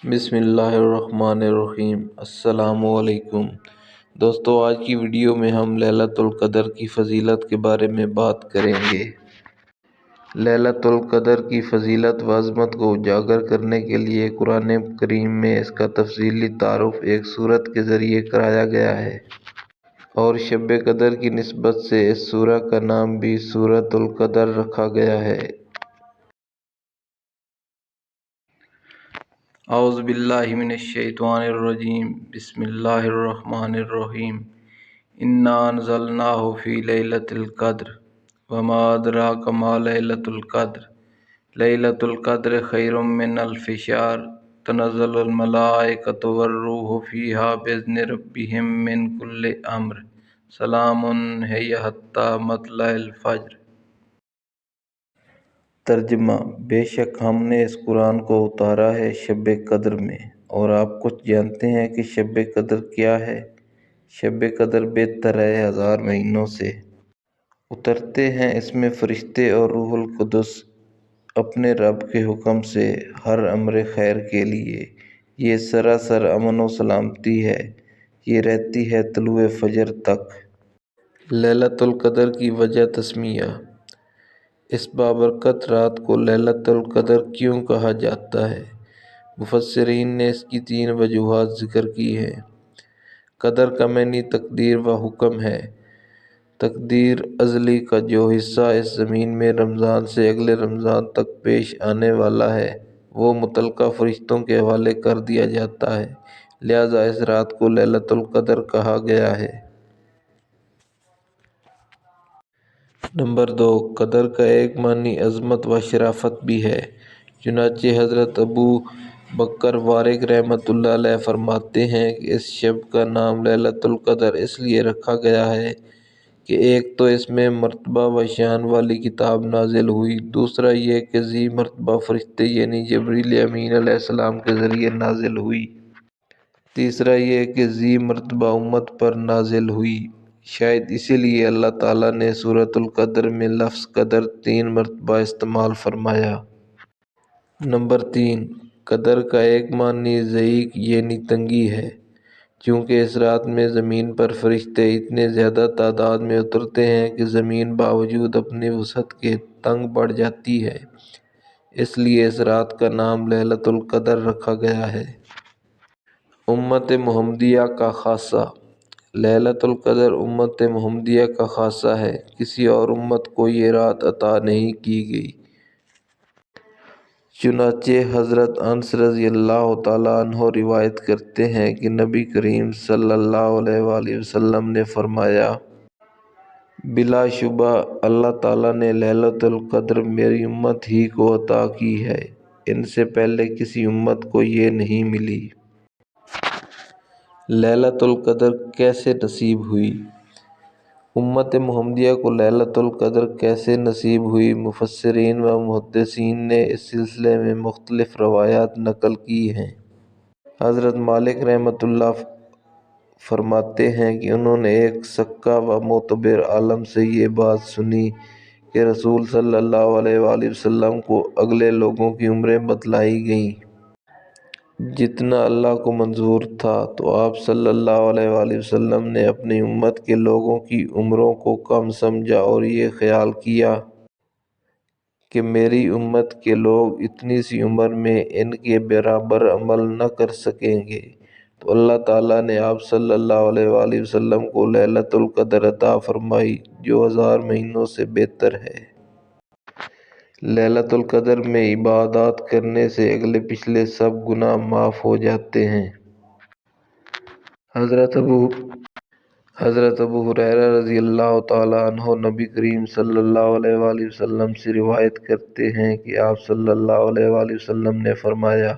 بسم اللہ الرحمن الرحیم۔ السلام علیکم دوستو، آج کی ویڈیو میں ہم لیلۃ القدر کی فضیلت کے بارے میں بات کریں گے۔ لیلۃ القدر کی فضیلت و عظمت کو اجاگر کرنے کے لیے قرآن کریم میں اس کا تفصیلی تعارف ایک سورت کے ذریعے کرایا گیا ہے، اور شب قدر کی نسبت سے اس سورہ کا نام بھی سورۃ القدر رکھا گیا ہے۔ اعوذ باللہ من الشیطان الرجیم، بسم اللہ الرحمن الرحیم۔ انا انزلناہ فی لیلۃ القدر وما ادراک ما لیلۃ القدر لیلۃ القدر خیر من الف شہر تنزل الملائکۃ والروح فیہا باذن ربہم من کل امر سلام ہی حتی مطلع الفجر۔ ترجمہ: بے شک ہم نے اس قرآن کو اتارا ہے شب قدر میں، اور آپ کچھ جانتے ہیں کہ شب قدر کیا ہے؟ شب قدر بہتر ہے 1000 مہینوں سے۔ اترتے ہیں اس میں فرشتے اور روح القدس اپنے رب کے حکم سے ہر امر خیر کے لیے۔ یہ سراسر امن و سلامتی ہے۔ یہ رہتی ہے طلوع فجر تک۔ لیلۃ القدر کی وجہ تسمیہ: اس بابرکت رات کو لیلۃ القدر کیوں کہا جاتا ہے؟ مفسرین نے اس کی 3 وجوہات ذکر کی ہیں۔ قدر کا معنی تقدیر و حکم ہے۔ تقدیر ازلی کا جو حصہ اس زمین میں رمضان سے اگلے رمضان تک پیش آنے والا ہے، وہ متعلقہ فرشتوں کے حوالے کر دیا جاتا ہے، لہٰذا اس رات کو لیلۃ القدر کہا گیا ہے۔ نمبر 2، قدر کا ایک معنی عظمت و شرافت بھی ہے۔ چنانچہ حضرت ابو بکر وارق رحمۃ اللہ علیہ فرماتے ہیں کہ اس شب کا نام لیلۃ القدر اس لیے رکھا گیا ہے کہ ایک تو اس میں مرتبہ و شان والی کتاب نازل ہوئی، دوسرا یہ کہ ذی مرتبہ فرشتے یعنی جبریل امین علیہ السلام کے ذریعے نازل ہوئی، تیسرا یہ کہ ذی مرتبہ امت پر نازل ہوئی۔ شاید اسی لیے اللہ تعالیٰ نے سورۃ القدر میں لفظ قدر 3 مرتبہ استعمال فرمایا۔ نمبر 3، قدر کا ایک معنی ضیق یعنی تنگی ہے۔ چونکہ اس رات میں زمین پر فرشتے اتنے زیادہ تعداد میں اترتے ہیں کہ زمین باوجود اپنی وسعت کے تنگ پڑ جاتی ہے، اس لیے اس رات کا نام لیلۃ القدر رکھا گیا ہے۔ امت محمدیہ کا خاصہ: لیلۃ القدر امت محمدیہ کا خاصہ ہے، کسی اور امت کو یہ رات عطا نہیں کی گئی۔ چنانچہ حضرت انس رضی اللہ تعالیٰ عنہ روایت کرتے ہیں کہ نبی کریم صلی اللہ علیہ وآلہ وسلم نے فرمایا، بلا شبہ اللہ تعالیٰ نے لیلۃ القدر میری امت ہی کو عطا کی ہے، ان سے پہلے کسی امت کو یہ نہیں ملی۔ لیلۃ القدر کیسے نصیب ہوئی؟ امت محمدیہ کو لیلۃ القدر کیسے نصیب ہوئی؟ مفسرین و محدثین نے اس سلسلے میں مختلف روایات نقل کی ہیں۔ حضرت مالک رحمۃ اللہ فرماتے ہیں کہ انہوں نے ایک ثقہ و معتبر عالم سے یہ بات سنی کہ رسول صلی اللہ علیہ وآلہ وسلم کو اگلے لوگوں کی عمریں بتلائی گئیں۔ جتنا اللہ کو منظور تھا تو آپ صلی اللہ علیہ وآلہ وسلم نے اپنی امت کے لوگوں کی عمروں کو کم سمجھا اور یہ خیال کیا کہ میری امت کے لوگ اتنی سی عمر میں ان کے برابر عمل نہ کر سکیں گے، تو اللہ تعالیٰ نے آپ صلی اللہ علیہ وآلہ وسلم کو لیلۃ القدر عطا فرمائی، جو 1000 مہینوں سے بہتر ہے۔ لیلۃ القدر میں عبادات کرنے سے اگلے پچھلے سب گناہ معاف ہو جاتے ہیں۔ حضرت ابو ہریرہ رضی اللہ تعالیٰ عنہ نبی کریم صلی اللہ علیہ وآلہ وسلم سے روایت کرتے ہیں کہ آپ صلی اللہ علیہ وآلہ وسلم نے فرمایا،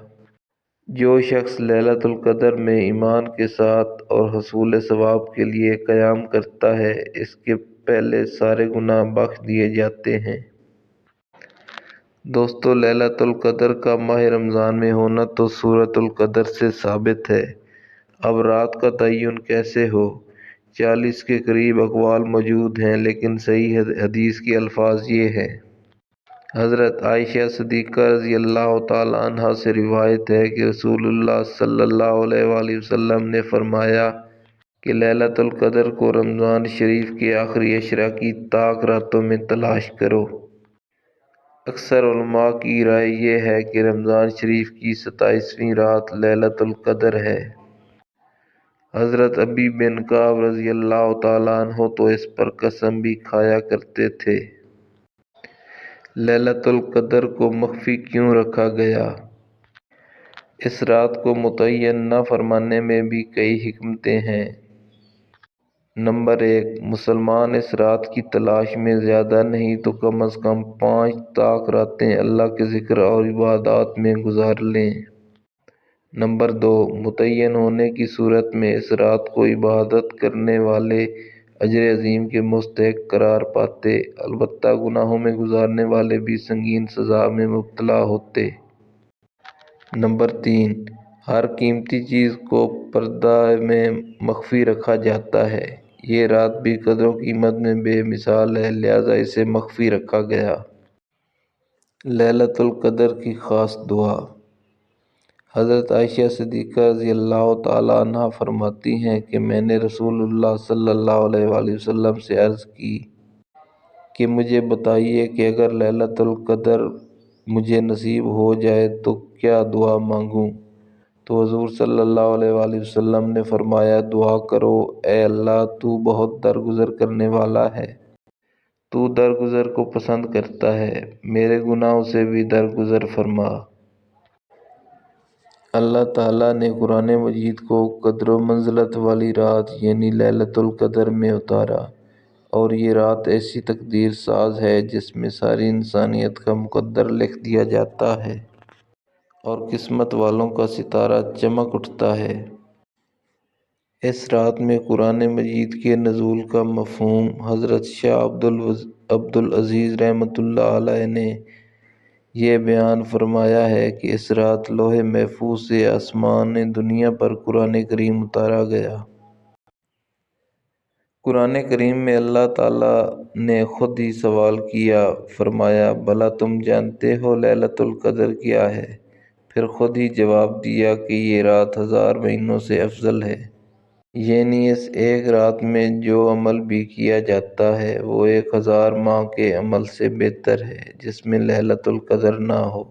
جو شخص لیلۃ القدر میں ایمان کے ساتھ اور حصول ثواب کے لیے قیام کرتا ہے، اس کے پہلے سارے گناہ بخش دیے جاتے ہیں۔ دوستو، لیلۃ القدر کا ماہ رمضان میں ہونا تو سورۃ القدر سے ثابت ہے۔ اب رات کا تعین کیسے ہو؟ 40 کے قریب اقوال موجود ہیں، لیکن صحیح حدیث کے الفاظ یہ ہیں۔ حضرت عائشہ صدیقہ رضی اللہ تعالیٰ عنہا سے روایت ہے کہ رسول اللہ صلی اللہ علیہ وآلہ وسلم نے فرمایا کہ لیلۃ القدر کو رمضان شریف کے آخری عشرہ کی طاق راتوں میں تلاش کرو۔ اکثر علماء کی رائے یہ ہے کہ رمضان شریف کی 27ویں رات لیلۃ القدر ہے۔ حضرت ابی بن کعب رضی اللہ تعالیٰ عنہ تو اس پر قسم بھی کھایا کرتے تھے۔ لیلۃ القدر کو مخفی کیوں رکھا گیا؟ اس رات کو متعین نہ فرمانے میں بھی کئی حکمتیں ہیں۔ نمبر 1، مسلمان اس رات کی تلاش میں زیادہ نہیں تو کم از کم 5 طاق راتیں اللہ کے ذکر اور عبادات میں گزار لیں۔ نمبر 2، متعین ہونے کی صورت میں اس رات کو عبادت کرنے والے اجر عظیم کے مستحق قرار پاتے، البتہ گناہوں میں گزارنے والے بھی سنگین سزا میں مبتلا ہوتے۔ نمبر 3، ہر قیمتی چیز کو پردہ میں مخفی رکھا جاتا ہے۔ یہ رات بھی قدر و قیمت میں بے مثال ہے، لہذا اسے مخفی رکھا گیا۔ لیلۃ القدر کی خاص دعا۔ حضرت عائشہ صدیقہ رضی اللہ تعالیٰ عنہا فرماتی ہیں کہ میں نے رسول اللہ صلی اللہ علیہ وآلہ وسلم سے عرض کی کہ مجھے بتائیے کہ اگر لیلۃ القدر مجھے نصیب ہو جائے تو کیا دعا مانگوں؟ تو حضور صلی اللہ علیہ وآلہ وسلم نے فرمایا، دعا کرو، اے اللہ تو بہت درگزر کرنے والا ہے، تو درگزر کو پسند کرتا ہے، میرے گناہوں سے بھی درگزر فرما۔ اللہ تعالیٰ نے قرآن مجید کو قدر و منزلت والی رات یعنی لیلۃ القدر میں اتارا، اور یہ رات ایسی تقدیر ساز ہے جس میں ساری انسانیت کا مقدر لکھ دیا جاتا ہے اور قسمت والوں کا ستارہ چمک اٹھتا ہے۔ اس رات میں قرآن مجید کے نزول کا مفہوم حضرت شاہ عبدالعزیز رحمۃ اللہ علیہ نے یہ بیان فرمایا ہے کہ اس رات لوح محفوظ سے آسمان دنیا پر قرآن کریم اتارا گیا۔ قرآن کریم میں اللہ تعالیٰ نے خود ہی سوال کیا، فرمایا، بھلا تم جانتے ہو لیلۃ القدر کیا ہے؟ پھر خود ہی جواب دیا کہ یہ رات 1000 مہینوں سے افضل ہے، یعنی اس ایک رات میں جو عمل بھی کیا جاتا ہے وہ 1000 ماہ کے عمل سے بہتر ہے جس میں لیلۃ القدر نہ ہو،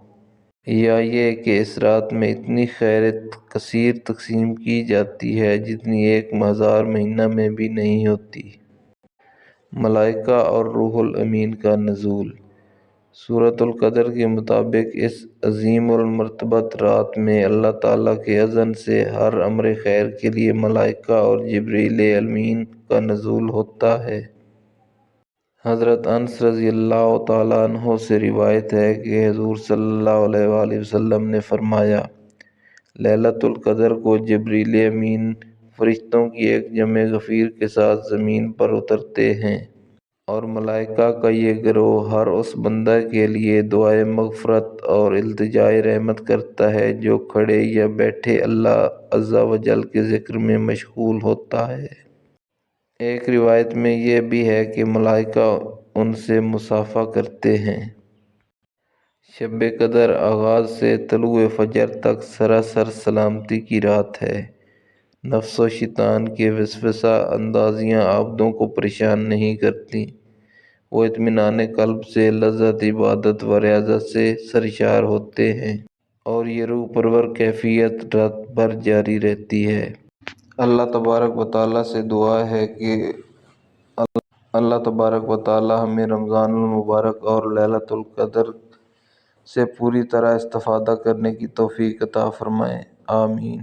یا یہ کہ اس رات میں اتنی خیر کثیر تقسیم کی جاتی ہے جتنی 1000 مہینہ میں بھی نہیں ہوتی۔ ملائکہ اور روح الامین کا نزول۔ سورۃ القدر کے مطابق اس عظیم المرتبت رات میں اللہ تعالیٰ کے اذن سے ہر امر خیر کے لیے ملائکہ اور جبریل امین کا نزول ہوتا ہے۔ حضرت انس رضی اللہ تعالیٰ عنہ سے روایت ہے کہ حضور صلی اللہ علیہ وآلہ وسلم نے فرمایا، لیلۃ القدر کو جبریل امین فرشتوں کی ایک جمع غفیر کے ساتھ زمین پر اترتے ہیں، اور ملائکہ کا یہ گروہ ہر اس بندہ کے لیے دعائے مغفرت اور التجائے رحمت کرتا ہے جو کھڑے یا بیٹھے اللہ عز و جل کے ذکر میں مشغول ہوتا ہے۔ ایک روایت میں یہ بھی ہے کہ ملائکہ ان سے مصافحہ کرتے ہیں۔ شب قدر آغاز سے طلوع فجر تک سراسر سلامتی کی رات ہے۔ نفس و شیطان کے وسوسہ اندازیاں عابدوں کو پریشان نہیں کرتیں، وہ اطمینان قلب سے لذت عبادت و ریاضت سے سرشار ہوتے ہیں، اور یہ روح پرور کیفیت رات بھر جاری رہتی ہے۔ اللہ تبارک و تعالیٰ سے دعا ہے کہ اللہ تبارک و تعالیٰ ہمیں رمضان المبارک اور لیلۃ القدر سے پوری طرح استفادہ کرنے کی توفیق عطا فرمائے، آمین۔